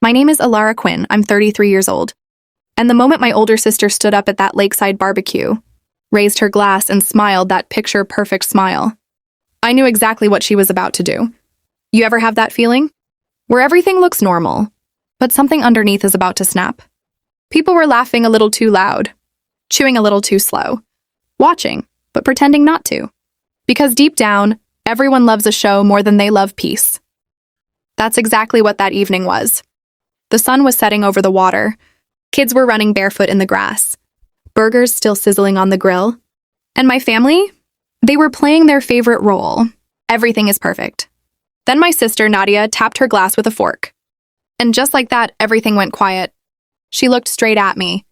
My name is Alara Quinn. I'm 33 years old. And the moment my older sister stood up at that lakeside barbecue, raised her glass and smiled that picture-perfect smile, I knew exactly what she was about to do. You ever have that feeling? Where everything looks normal, but something underneath is about to snap. People were laughing a little too loud, chewing a little too slow, watching, but pretending not to. Because deep down, everyone loves a show more than they love peace. That's exactly what that evening was. The sun was setting over the water. Kids were running barefoot in the grass. Burgers still sizzling on the grill. And my family? They were playing their favorite role. Everything is perfect. Then my sister, Nadia, tapped her glass with a fork. And just like that, everything went quiet. She looked straight at me.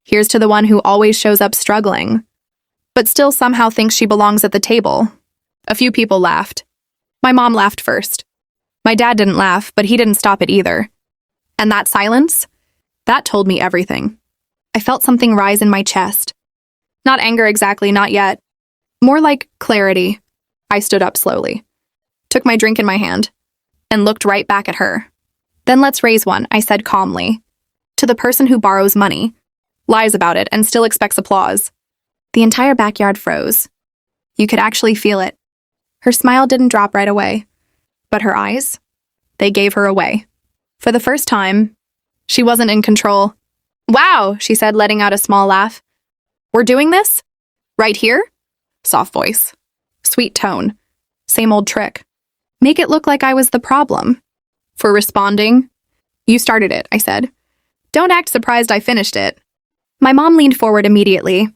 Here's to the one who always shows up struggling, but still somehow thinks she belongs at the table. A few people laughed. My mom laughed first. My dad didn't laugh, but he didn't stop it either. And that silence? That told me everything. I felt something rise in my chest. Not anger exactly, not yet. More like clarity. I stood up slowly, took my drink in my hand, and looked right back at her. Then let's raise one, I said calmly. To the person who borrows money, lies about it, and still expects applause. The entire backyard froze. You could actually feel it. Her smile didn't drop right away, but her eyes, they gave her away. For the first time, she wasn't in control. Wow, she said, letting out a small laugh. We're doing this? Right here? Soft voice. Sweet tone. Same old trick. Make it look like I was the problem. For responding, you started it, I said. Don't act surprised I finished it. My mom leaned forward immediately.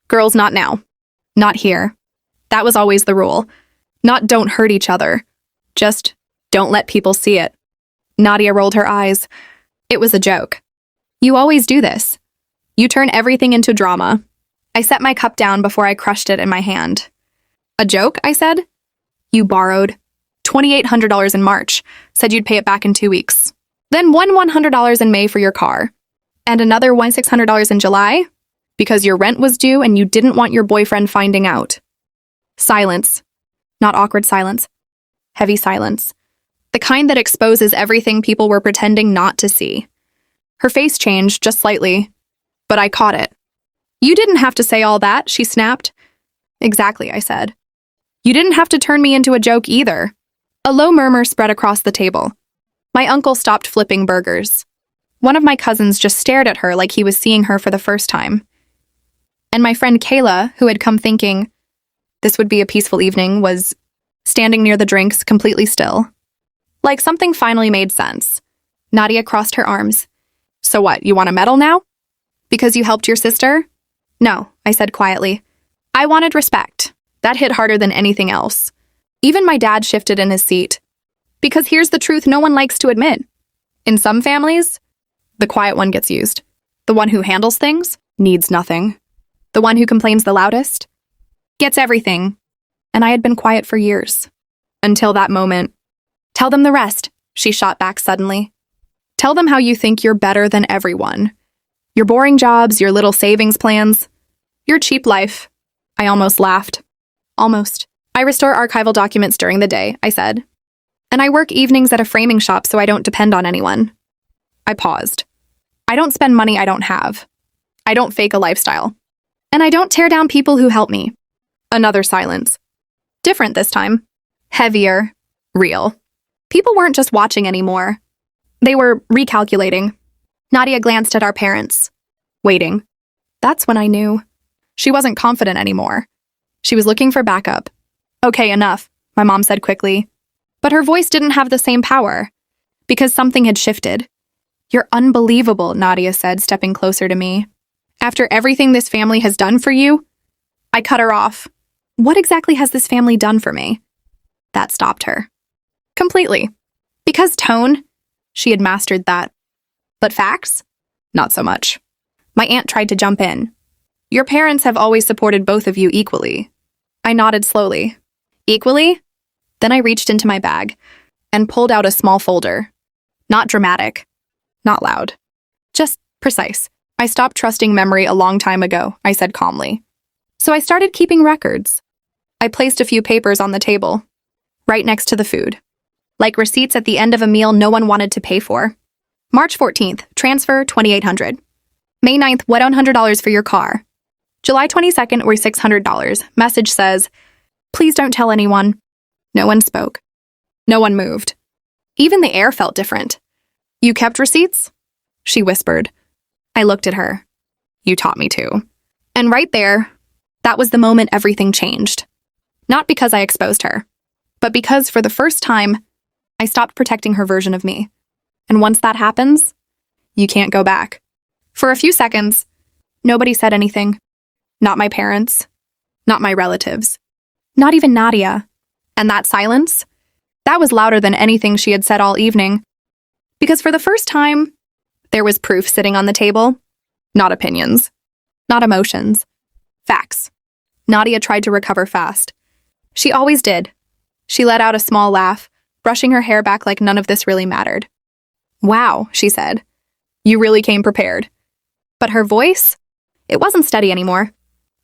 Girls, not now. Not here. That was always the rule. Not don't hurt each other. Just don't let people see it. Nadia rolled her eyes. It was a joke. You always do this. You turn everything into drama. I set my cup down before I crushed it in my hand. A joke, I said. You borrowed $2,800 in March, said you'd pay it back in 2 weeks. Then $100 in May for your car. And another $600 in July, because your rent was due and you didn't want your boyfriend finding out. Silence. Not awkward silence. Heavy silence. The kind that exposes everything people were pretending not to see. Her face changed just slightly, but I caught it. You didn't have to say all that, she snapped. Exactly, I said. You didn't have to turn me into a joke either. A low murmur spread across the table. My uncle stopped flipping burgers. One of my cousins just stared at her like he was seeing her for the first time. And my friend Kayla, who had come thinking this would be a peaceful evening, was standing near the drinks, completely still. Like something finally made sense. Nadia crossed her arms. So what, you want a medal now? Because you helped your sister? No, I said quietly. I wanted respect. That hit harder than anything else. Even my dad shifted in his seat. Because here's the truth no one likes to admit. In some families, the quiet one gets used. The one who handles things needs nothing. The one who complains the loudest gets everything. And I had been quiet for years. Until that moment. Tell them the rest, she shot back suddenly. Tell them how you think you're better than everyone. Your boring jobs, your little savings plans, your cheap life. I almost laughed. Almost. I restore archival documents during the day, I said. And I work evenings at a framing shop so I don't depend on anyone. I paused. I don't spend money I don't have. I don't fake a lifestyle. And I don't tear down people who help me. Another silence. Different this time. Heavier. Real. People weren't just watching anymore. They were recalculating. Nadia glanced at our parents. Waiting. That's when I knew. She wasn't confident anymore. She was looking for backup. Okay, enough, my mom said quickly. But her voice didn't have the same power. Because something had shifted. You're unbelievable, Nadia said, stepping closer to me. After everything this family has done for you? I cut her off. What exactly has this family done for me? That stopped her. Completely. Because tone, she had mastered that. But facts? Not so much. My aunt tried to jump in. Your parents have always supported both of you equally. I nodded slowly. Equally? Then I reached into my bag and pulled out a small folder. Not dramatic. Not loud. Just precise. I stopped trusting memory a long time ago, I said calmly. So I started keeping records. I placed a few papers on the table, right next to the food. Like receipts at the end of a meal no one wanted to pay for. March 14th, transfer $2,800. May 9th, $100 for your car. July 22nd, or $600. Message says, please don't tell anyone. No one spoke. No one moved. Even the air felt different. You kept receipts? She whispered. I looked at her. You taught me to. And right there, that was the moment everything changed. Not because I exposed her, but because for the first time, I stopped protecting her version of me. And once that happens, you can't go back. For a few seconds, nobody said anything. Not my parents, not my relatives, not even Nadia. And that silence, that was louder than anything she had said all evening. Because for the first time, there was proof sitting on the table. Not opinions, not emotions, facts. Nadia tried to recover fast. She always did. She let out a small laugh, brushing her hair back like none of this really mattered. Wow, she said. You really came prepared. But her voice? It wasn't steady anymore.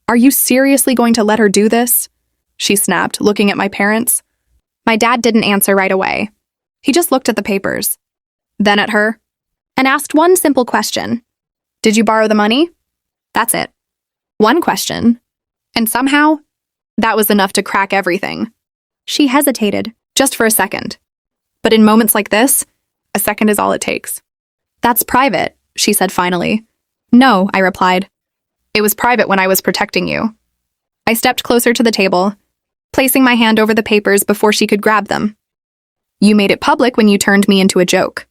Are you seriously going to let her do this? She snapped, looking at my parents. My dad didn't answer right away. He just looked at the papers, then at her, and asked one simple question. Did you borrow the money? That's it. One question. And somehow, that was enough to crack everything. She hesitated, just for a second. But in moments like this, a second is all it takes. That's private, she said finally. No, I replied. It was private when I was protecting you. I stepped closer to the table, placing my hand over the papers before she could grab them. You made it public when you turned me into a joke.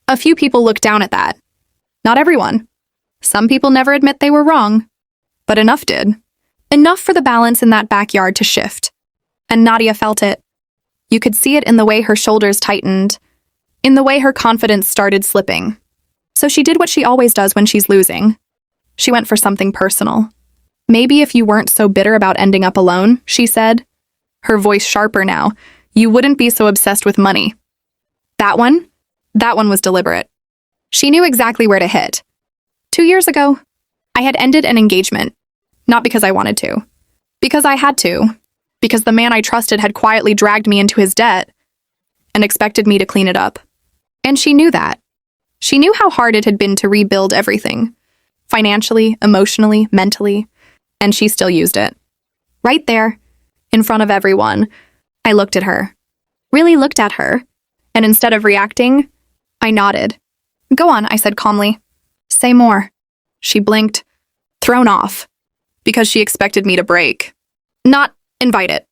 A few people looked down at that. Not everyone. Some people never admit they were wrong. But enough did. Enough for the balance in that backyard to shift. And Nadia felt it. You could see it in the way her shoulders tightened, in the way her confidence started slipping. So she did what she always does when she's losing. She went for something personal. Maybe if you weren't so bitter about ending up alone, she said. Her voice sharper now. You wouldn't be so obsessed with money. That one was deliberate. She knew exactly where to hit. 2 years ago, I had ended an engagement. Not because I wanted to. Because I had to. Because the man I trusted had quietly dragged me into his debt and expected me to clean it up. And she knew that. She knew how hard it had been to rebuild everything. Financially, emotionally, mentally. And she still used it. Right there, in front of everyone, I looked at her. Really looked at her. And instead of reacting, I nodded. Go on, I said calmly. Say more. She blinked, thrown off, because she expected me to break. Not invite it.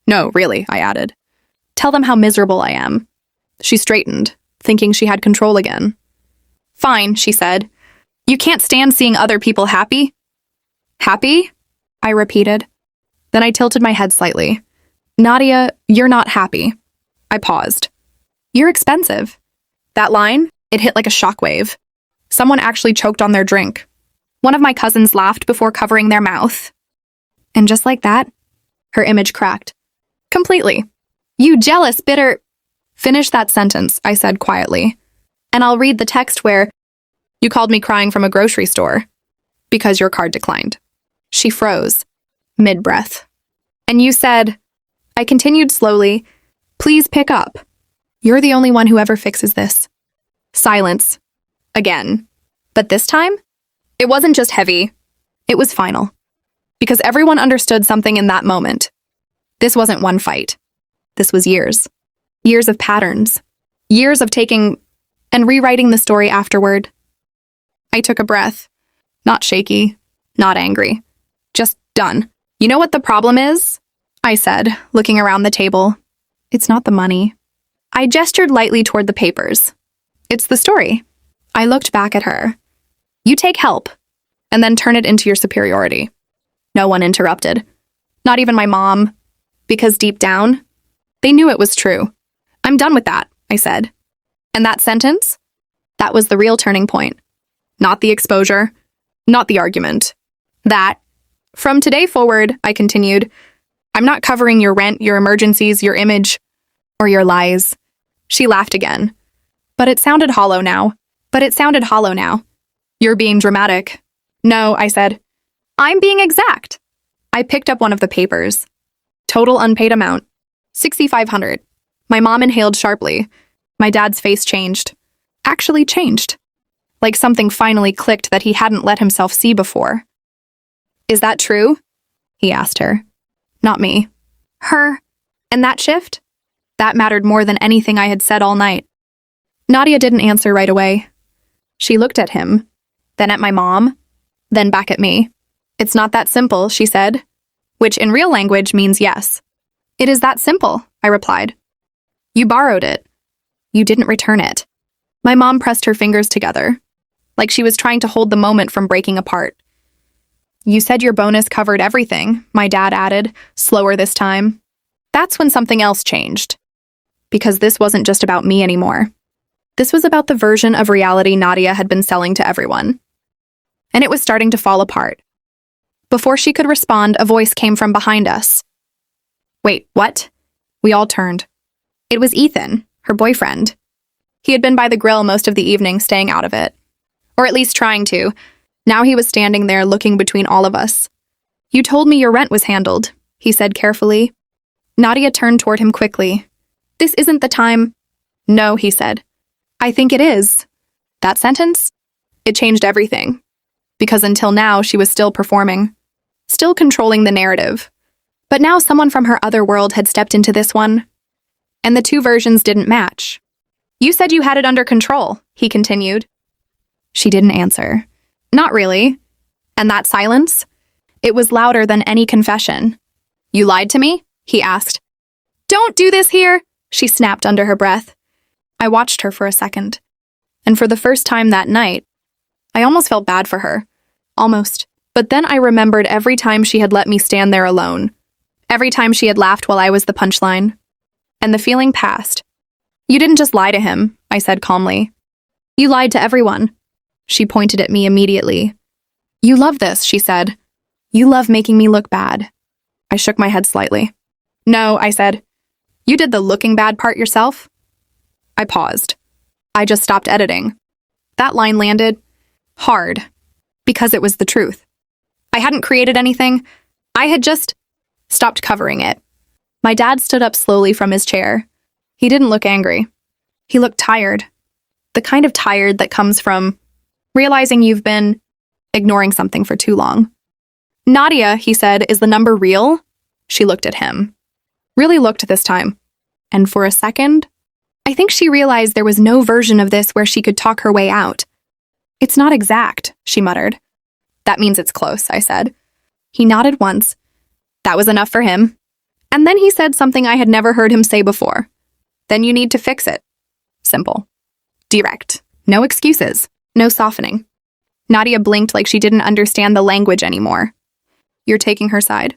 No, really, I added. Tell them how miserable I am. She straightened, thinking she had control again. Fine, she said. You can't stand seeing other people happy? Happy? I repeated. Then I tilted my head slightly. Nadia, you're not happy. I paused. You're expensive. That line, it hit like a shockwave. Someone actually choked on their drink. One of my cousins laughed before covering their mouth. And just like that, her image cracked. Completely. You jealous, bitter... Finish that sentence, I said quietly. And I'll read the text where you called me crying from a grocery store because your card declined. She froze, mid-breath. And you said, I continued slowly, please pick up. You're the only one who ever fixes this. Silence. Again. But this time, it wasn't just heavy. It was final. Because everyone understood something in that moment. This wasn't one fight. This was years. Years of patterns. Years of taking and rewriting the story afterward. I took a breath. Not shaky, not angry. Just done. You know what the problem is? I said, looking around the table. It's not the money. I gestured lightly toward the papers. It's the story. I looked back at her. You take help, and then turn it into your superiority. No one interrupted. Not even my mom. Because deep down, they knew it was true. I'm done with that, I said. And that sentence? That was the real turning point. Not the exposure. Not the argument. That. From today forward, I continued, I'm not covering your rent, your emergencies, your image, or your lies. She laughed again. But it sounded hollow now. You're being dramatic. No, I said. I'm being exact. I picked up one of the papers. Total unpaid amount. $6,500. My mom inhaled sharply. My dad's face changed. actually changed. Like something finally clicked that he hadn't let himself see before. Is that true? He asked her. Not me. Her. And that shift? That mattered more than anything I had said all night. Nadia didn't answer right away. She looked at him, then at my mom, then back at me. It's not that simple, she said, which in real language means yes. It is that simple, I replied. You borrowed it. You didn't return it. My mom pressed her fingers together, like she was trying to hold the moment from breaking apart. You said your bonus covered everything, my dad added, slower this time. That's when something else changed. Because this wasn't just about me anymore. This was about the version of reality Nadia had been selling to everyone. And it was starting to fall apart. Before she could respond, a voice came from behind us. Wait, what? We all turned. It was Ethan, her boyfriend. He had been by the grill most of the evening, staying out of it. Or at least trying to. Now he was standing there looking between all of us. You told me your rent was handled, he said carefully. Nadia turned toward him quickly. This isn't the time. No, he said. I think it is. That sentence? It changed everything. Because until now, she was still performing. Still controlling the narrative. But now someone from her other world had stepped into this one. And the two versions didn't match. You said you had it under control, he continued. She didn't answer. Not really. And that silence? It was louder than any confession. You lied to me? He asked. Don't do this here, she snapped under her breath. I watched her for a second. And for the first time that night, I almost felt bad for her. Almost. But then I remembered every time she had let me stand there alone. Every time she had laughed while I was the punchline. And the feeling passed. You didn't just lie to him, I said calmly. You lied to everyone. She pointed at me immediately. You love this, she said. You love making me look bad. I shook my head slightly. No, I said. You did the looking bad part yourself? I paused. I just stopped editing. That line landed hard, because it was the truth. I hadn't created anything. I had just stopped covering it. My dad stood up slowly from his chair. He didn't look angry. He looked tired. The kind of tired that comes from realizing you've been ignoring something for too long. Nadia, he said, is the number real? She looked at him. Really looked this time. And for a second, I think she realized there was no version of this where she could talk her way out. It's not exact, she muttered. That means it's close, I said. He nodded once. That was enough for him. And then he said something I had never heard him say before. Then you need to fix it. Simple. Direct. No excuses. No softening. Nadia blinked like she didn't understand the language anymore. You're taking her side?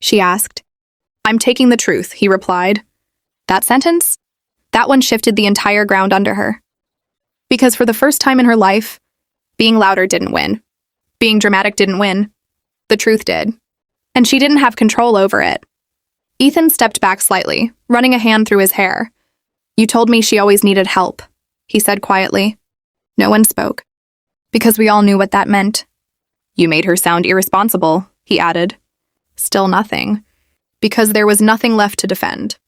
She asked. I'm taking the truth, he replied. That sentence? That one shifted the entire ground under her. Because for the first time in her life, being louder didn't win. Being dramatic didn't win. The truth did. And she didn't have control over it. Ethan stepped back slightly, running a hand through his hair. You told me she always needed help, he said quietly. No one spoke. Because we all knew what that meant. You made her sound irresponsible, he added. Still nothing. Because there was nothing left to defend.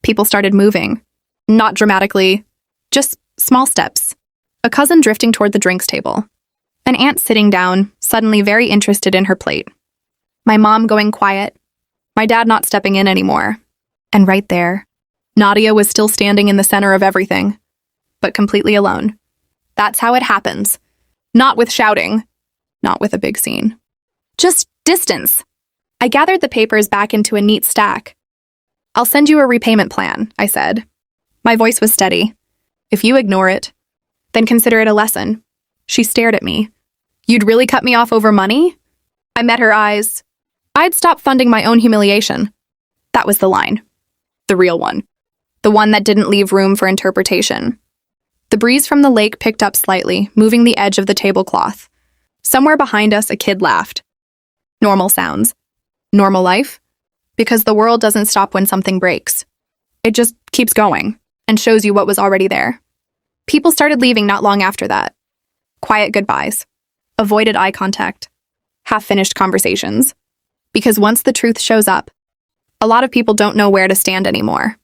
People started moving. Not dramatically, just small steps. A cousin drifting toward the drinks table. An aunt sitting down, suddenly very interested in her plate. My mom going quiet. My dad not stepping in anymore. And right there, Nadia was still standing in the center of everything, but completely alone. That's how it happens. Not with shouting. Not with a big scene. Just distance. I gathered the papers back into a neat stack. I'll send you a repayment plan, I said. My voice was steady. If you ignore it, then consider it a lesson. She stared at me. You'd really cut me off over money? I met her eyes. I'd stop funding my own humiliation. That was the line. The real one. The one that didn't leave room for interpretation. The breeze from the lake picked up slightly, moving the edge of the tablecloth. Somewhere behind us, a kid laughed. Normal sounds. Normal life? Because the world doesn't stop when something breaks. It just keeps going and shows you what was already there. People started leaving not long after that. Quiet goodbyes. Avoided eye contact. Half-finished conversations. Because once the truth shows up, a lot of people don't know where to stand anymore.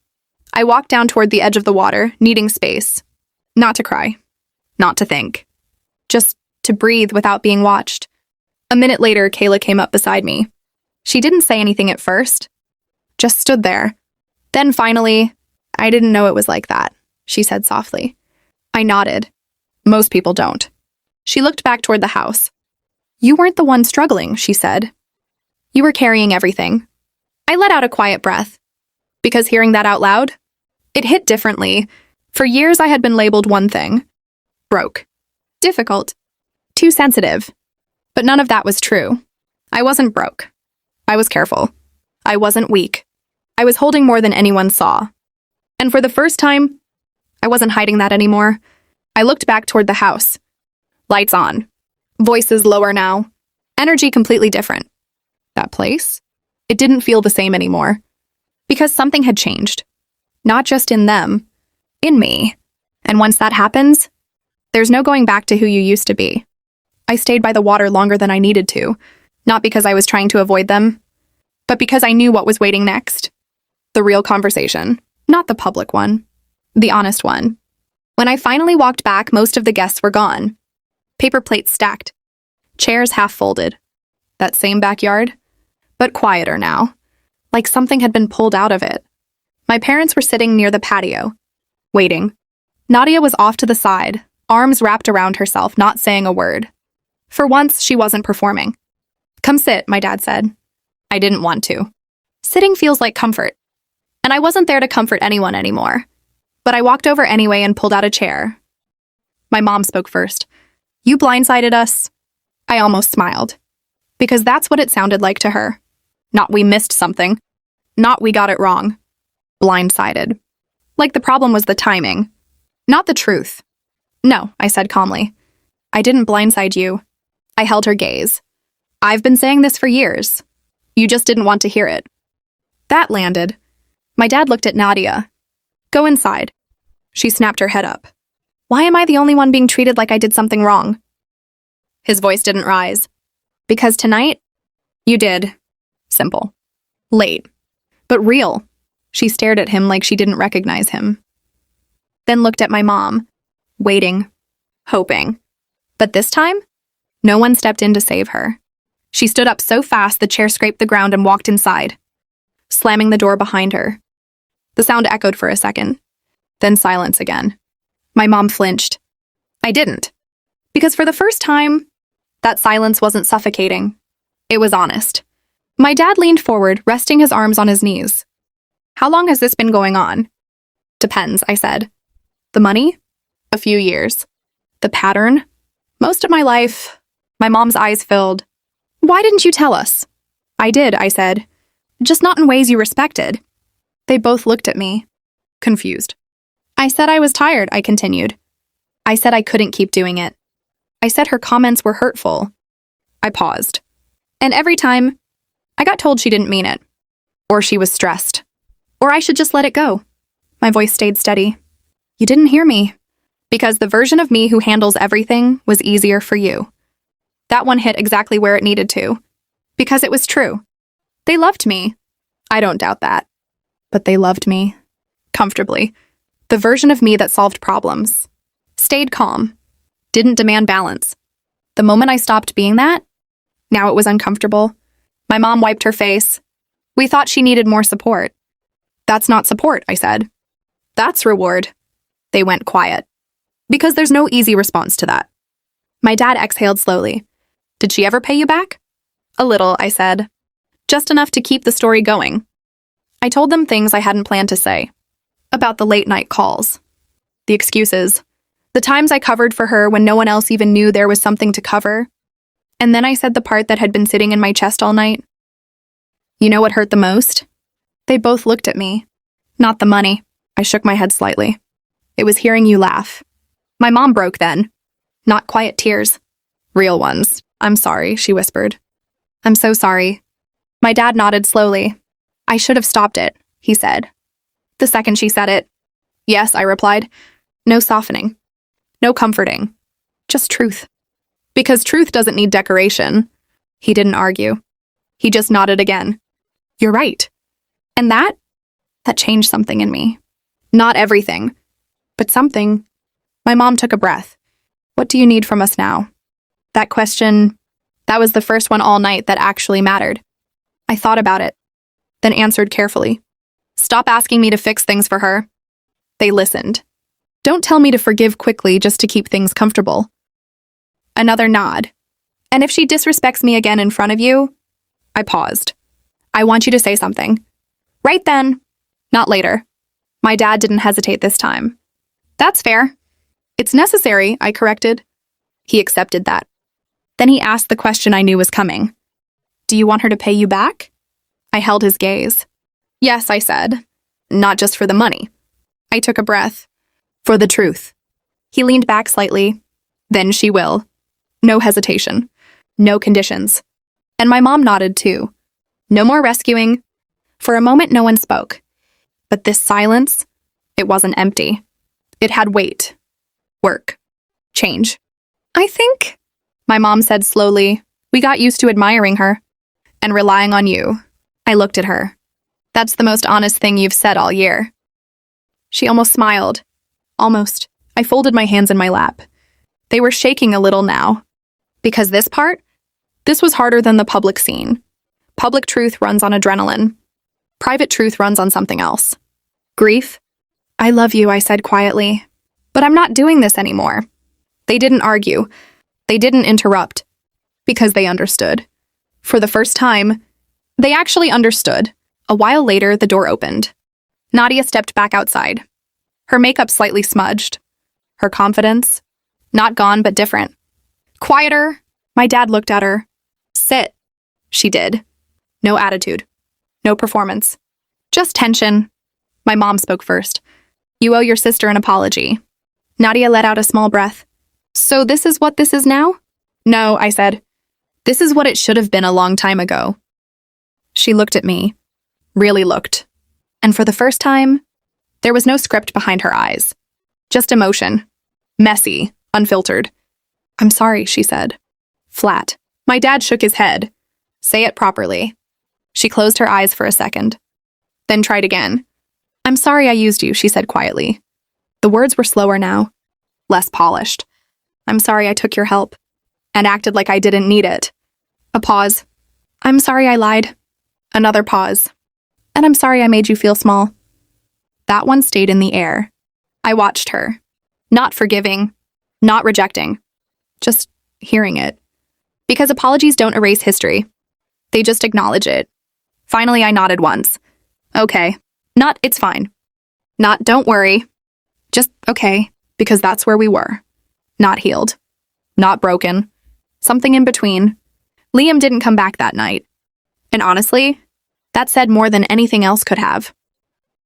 I walked down toward the edge of the water, needing space. Not to cry. not to think. Just to breathe without being watched. A minute later, Kayla came up beside me. She didn't say anything at first, just stood there. Then finally, "I didn't know it was like that," she said softly. I nodded. Most people don't. She looked back toward the house. "You weren't the one struggling," she said. "You were carrying everything." I let out a quiet breath. Because hearing that out loud, it hit differently. For years, I had been labeled one thing: broke, difficult, too sensitive. But none of that was true. I wasn't broke. I was careful. I wasn't weak. I was holding more than anyone saw. And for the first time, I wasn't hiding that anymore. I looked back toward the house. Lights on. Voices lower now. Energy completely different. That place? It didn't feel the same anymore. Because something had changed. Not just in them, in me. And once that happens, there's no going back to who you used to be. I stayed by the water longer than I needed to, not because I was trying to avoid them, but because I knew what was waiting next. The real conversation, not the public one, the honest one. When I finally walked back, most of the guests were gone. Paper plates stacked, chairs half folded. That same backyard, but quieter now, like something had been pulled out of it. My parents were sitting near the patio, waiting. Nadia was off to the side, arms wrapped around herself, not saying a word. For once, she wasn't performing. "Come sit," my dad said. I didn't want to. Sitting feels like comfort. And I wasn't there to comfort anyone anymore. But I walked over anyway and pulled out a chair. My mom spoke first. "You blindsided us." I almost smiled. Because that's what it sounded like to her. Not we missed something. Not we got it wrong. Blindsided. Like the problem was the timing. Not the truth. "No," I said calmly. "I didn't blindside you." I held her gaze. "I've been saying this for years. You just didn't want to hear it." That landed. My dad looked at Nadia. "Go inside." She snapped her head up. "Why am I the only one being treated like I did something wrong?" His voice didn't rise. "Because tonight, you did. Simple. Late. But real." She stared at him like she didn't recognize him. Then looked at my mom, waiting, hoping. But this time, no one stepped in to save her. She stood up so fast the chair scraped the ground and walked inside, slamming the door behind her. The sound echoed for a second, then silence again. My mom flinched. I didn't. Because for the first time, that silence wasn't suffocating. It was honest. My dad leaned forward, resting his arms on his knees. "How long has this been going on?" "Depends," I said. "The money?" "A few years." "The pattern?" "Most of my life." My mom's eyes filled. "Why didn't you tell us?" "I did," I said. "Just not in ways you respected." They both looked at me, confused. "I said I was tired," I continued. "I said I couldn't keep doing it. I said her comments were hurtful." I paused. And every time, I got told she didn't mean it. Or she was stressed. Or I should just let it go. My voice stayed steady. "You didn't hear me. Because the version of me who handles everything was easier for you." That one hit exactly where it needed to. Because it was true. They loved me. I don't doubt that. But they loved me. Comfortably. The version of me that solved problems. Stayed calm. Didn't demand balance. The moment I stopped being that, now it was uncomfortable. My mom wiped her face. "We thought she needed more support." "That's not support," I said. "That's reward." They went quiet. Because there's no easy response to that. My dad exhaled slowly. "Did she ever pay you back?" "A little," I said. "Just enough to keep the story going." I told them things I hadn't planned to say. About the late-night calls. The excuses. The times I covered for her when no one else even knew there was something to cover. And then I said the part that had been sitting in my chest all night. "You know what hurt the most?" They both looked at me. "Not the money." I shook my head slightly. "It was hearing you laugh." My mom broke then. Not quiet tears. Real ones. "I'm sorry," she whispered. "I'm so sorry." My dad nodded slowly. "I should have stopped it," he said. The second she said it, "Yes," I replied. No softening. No comforting. Just truth. Because truth doesn't need decoration. He didn't argue. He just nodded again. "You're right." And that changed something in me. Not everything, but something. My mom took a breath. What do you need from us now? That question, that was the first one all night that actually mattered. I thought about it, then answered carefully. Stop asking me to fix things for her. They listened. Don't tell me to forgive quickly just to keep things comfortable. Another nod. And if she disrespects me again in front of you, I paused. I want you to say something. Right then, not later. My dad didn't hesitate this time. That's fair. It's necessary, I corrected. He accepted that. Then he asked the question I knew was coming. Do you want her to pay you back? I held his gaze. Yes, I said. Not just for the money. I took a breath. For the truth. He leaned back slightly. Then she will. No hesitation. No conditions. And my mom nodded too. No more rescuing. For a moment, no one spoke. But this silence, it wasn't empty. It had weight. Work. Change. I think, my mom said slowly, we got used to admiring her and relying on you. I looked at her. That's the most honest thing you've said all year. She almost smiled. Almost. I folded my hands in my lap. They were shaking a little now. Because this was harder than the public scene. Public truth runs on adrenaline. Private truth runs on something else. Grief. I love you, I said quietly. But I'm not doing this anymore. They didn't argue. They didn't interrupt. Because they understood. For the first time, they actually understood. A while later, the door opened. Nadia stepped back outside. Her makeup slightly smudged. Her confidence, not gone but different. Quieter. My dad looked at her. Sit. She did. No attitude. No performance. Just tension. My mom spoke first. You owe your sister an apology. Nadia let out a small breath. So this is what this is now? No, I said. This is what it should have been a long time ago. She looked at me. Really looked. And for the first time, there was no script behind her eyes. Just emotion. Messy. Unfiltered. I'm sorry, she said. Flat. My dad shook his head. Say it properly. She closed her eyes for a second. Then tried again. I'm sorry I used you, she said quietly. The words were slower now. Less polished. I'm sorry I took your help. And acted like I didn't need it. A pause. I'm sorry I lied. Another pause. And I'm sorry I made you feel small. That one stayed in the air. I watched her. Not forgiving. Not rejecting. Just hearing it. Because apologies don't erase history. They just acknowledge it. Finally, I nodded once. Okay. Not, it's fine. Not, don't worry. Just, okay, because that's where we were. Not healed. Not broken. Something in between. Liam didn't come back that night. And honestly, that said more than anything else could have.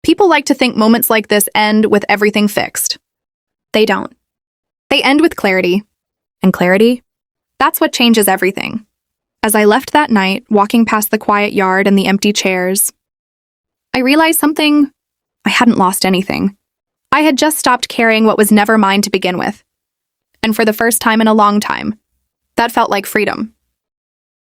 People like to think moments like this end with everything fixed. They don't. They end with clarity. And clarity? That's what changes everything. As I left that night, walking past the quiet yard and the empty chairs, I realized something. I hadn't lost anything. I had just stopped carrying what was never mine to begin with. And for the first time in a long time, that felt like freedom.